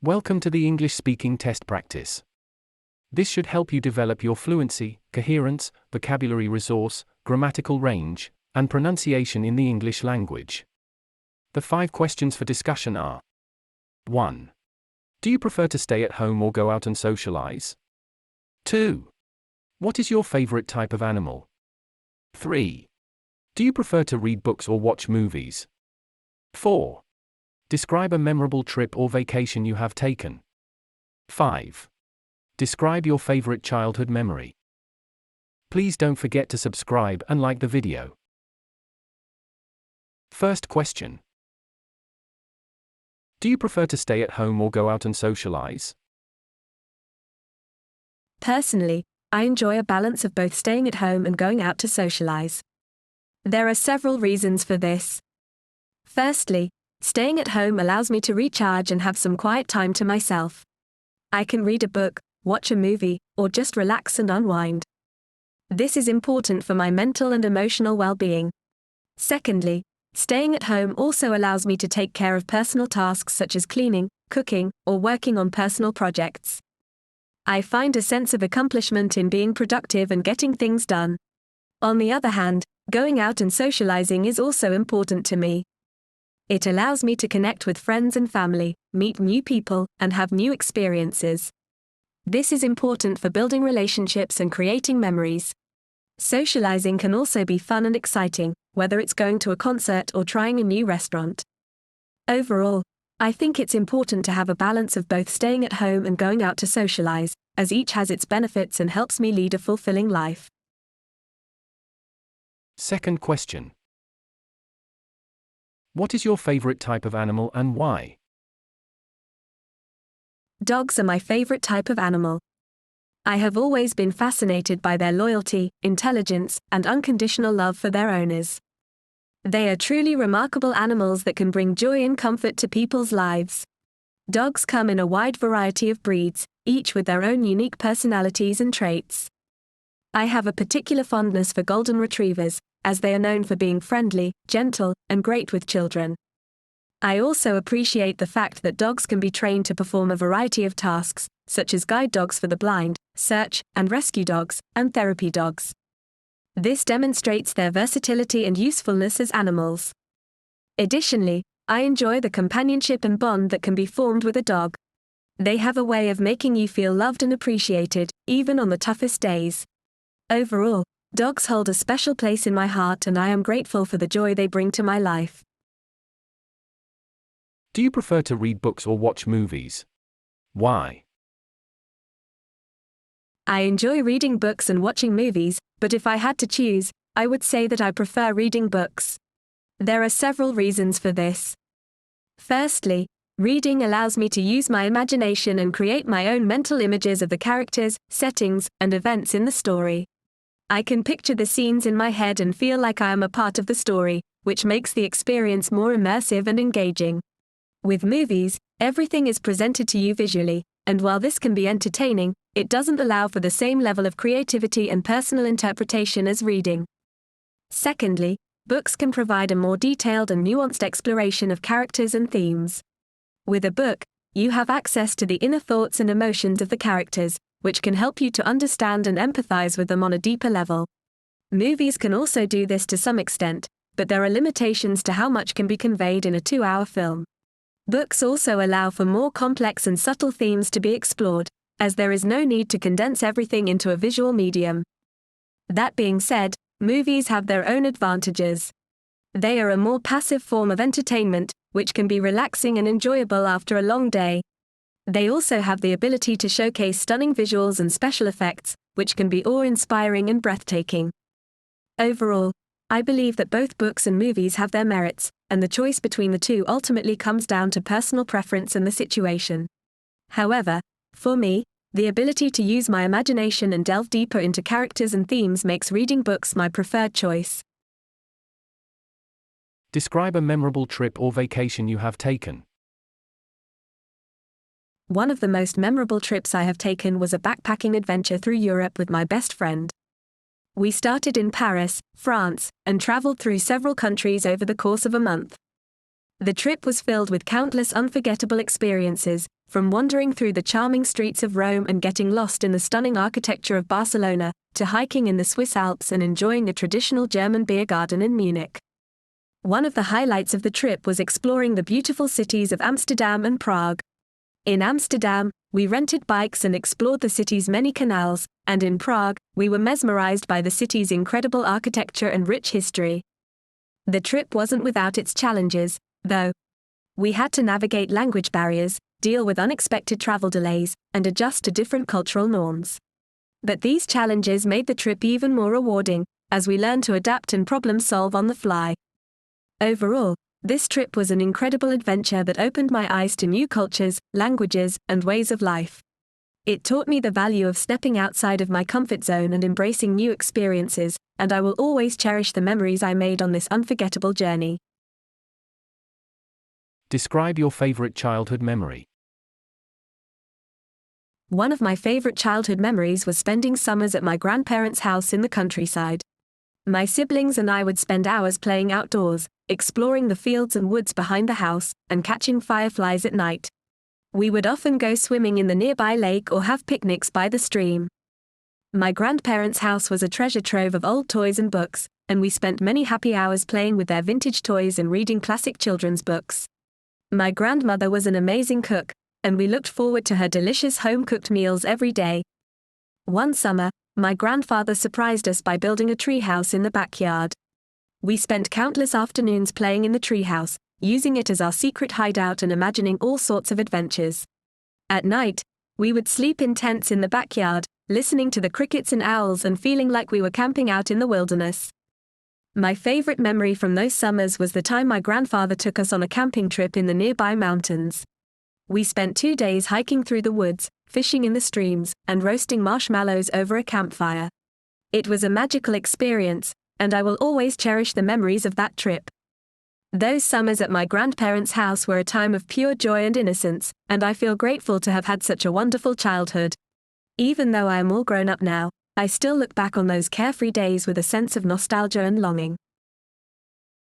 Welcome to the English speaking test practice. This should help you develop your fluency, coherence, vocabulary resource, grammatical range, and pronunciation in the English language. The 5 questions for discussion are: 1. Do you prefer to stay at home or go out and socialize? 2. What is your favorite type of animal? 3. Do you prefer to read books or watch movies? 4. Describe a memorable trip or vacation you have taken. 5. Describe your favorite childhood memory. Please don't forget to subscribe and like the video. First question. Do you prefer to stay at home or go out and socialize? Personally, I enjoy a balance of both staying at home and going out to socialize. There are several reasons for this. Firstly, staying at home allows me to recharge and have some quiet time to myself. I can read a book, watch a movie, or just relax and unwind. This is important for my mental and emotional well-being. Secondly, staying at home also allows me to take care of personal tasks such as cleaning, cooking, or working on personal projects. I find a sense of accomplishment in being productive and getting things done. On the other hand, going out and socializing is also important to me. It allows me to connect with friends and family, meet new people, and have new experiences. This is important for building relationships and creating memories. Socializing can also be fun and exciting, whether it's going to a concert or trying a new restaurant. Overall, I think it's important to have a balance of both staying at home and going out to socialize, as each has its benefits and helps me lead a fulfilling life. Second question. What is your favorite type of animal and why? Dogs are my favorite type of animal. I have always been fascinated by their loyalty, intelligence, and unconditional love for their owners. They are truly remarkable animals that can bring joy and comfort to people's lives. Dogs come in a wide variety of breeds, each with their own unique personalities and traits. I have a particular fondness for golden retrievers, as they are known for being friendly, gentle, and great with children. I also appreciate the fact that dogs can be trained to perform a variety of tasks, such as guide dogs for the blind, search and rescue dogs, and therapy dogs. This demonstrates their versatility and usefulness as animals. Additionally, I enjoy the companionship and bond that can be formed with a dog. They have a way of making you feel loved and appreciated, even on the toughest days. Overall, dogs hold a special place in my heart and I am grateful for the joy they bring to my life. Do you prefer to read books or watch movies? Why? I enjoy reading books and watching movies, but if I had to choose, I would say that I prefer reading books. There are several reasons for this. Firstly, reading allows me to use my imagination and create my own mental images of the characters, settings, and events in the story. I can picture the scenes in my head and feel like I am a part of the story, which makes the experience more immersive and engaging. With movies, everything is presented to you visually, and while this can be entertaining, it doesn't allow for the same level of creativity and personal interpretation as reading. Secondly, books can provide a more detailed and nuanced exploration of characters and themes. With a book, you have access to the inner thoughts and emotions of the characters, which can help you to understand and empathize with them on a deeper level. Movies can also do this to some extent, but there are limitations to how much can be conveyed in a 2-hour film. Books also allow for more complex and subtle themes to be explored, as there is no need to condense everything into a visual medium. That being said, movies have their own advantages. They are a more passive form of entertainment, which can be relaxing and enjoyable after a long day. They also have the ability to showcase stunning visuals and special effects, which can be awe-inspiring and breathtaking. Overall, I believe that both books and movies have their merits, and the choice between the two ultimately comes down to personal preference and the situation. However, for me, the ability to use my imagination and delve deeper into characters and themes makes reading books my preferred choice. Describe a memorable trip or vacation you have taken. One of the most memorable trips I have taken was a backpacking adventure through Europe with my best friend. We started in Paris, France, and traveled through several countries over the course of a month. The trip was filled with countless unforgettable experiences, From wandering through the charming streets of Rome and getting lost in the stunning architecture of Barcelona, to hiking in the Swiss Alps and enjoying a traditional German beer garden in Munich. One of the highlights of the trip was exploring the beautiful cities of Amsterdam and Prague. In Amsterdam, we rented bikes and explored the city's many canals, and in Prague, we were mesmerized by the city's incredible architecture and rich history. The trip wasn't without its challenges, though. We had to navigate language barriers, deal with unexpected travel delays, and adjust to different cultural norms. But these challenges made the trip even more rewarding, as we learned to adapt and problem solve on the fly. Overall, this trip was an incredible adventure that opened my eyes to new cultures, languages, and ways of life. It taught me the value of stepping outside of my comfort zone and embracing new experiences, and I will always cherish the memories I made on this unforgettable journey. Describe your favorite childhood memory. One of my favorite childhood memories was spending summers at my grandparents' house in the countryside. My siblings and I would spend hours playing outdoors, exploring the fields and woods behind the house, and catching fireflies at night. We would often go swimming in the nearby lake or have picnics by the stream. My grandparents' house was a treasure trove of old toys and books, and we spent many happy hours playing with their vintage toys and reading classic children's books. My grandmother was an amazing cook, and we looked forward to her delicious home-cooked meals every day. One summer, my grandfather surprised us by building a treehouse in the backyard. We spent countless afternoons playing in the treehouse, using it as our secret hideout and imagining all sorts of adventures. At night, we would sleep in tents in the backyard, listening to the crickets and owls and feeling like we were camping out in the wilderness. My favorite memory from those summers was the time my grandfather took us on a camping trip in the nearby mountains. We spent 2 days hiking through the woods, fishing in the streams, and roasting marshmallows over a campfire. It was a magical experience, and I will always cherish the memories of that trip. Those summers at my grandparents' house were a time of pure joy and innocence, and I feel grateful to have had such a wonderful childhood. Even though I am all grown up now, I still look back on those carefree days with a sense of nostalgia and longing.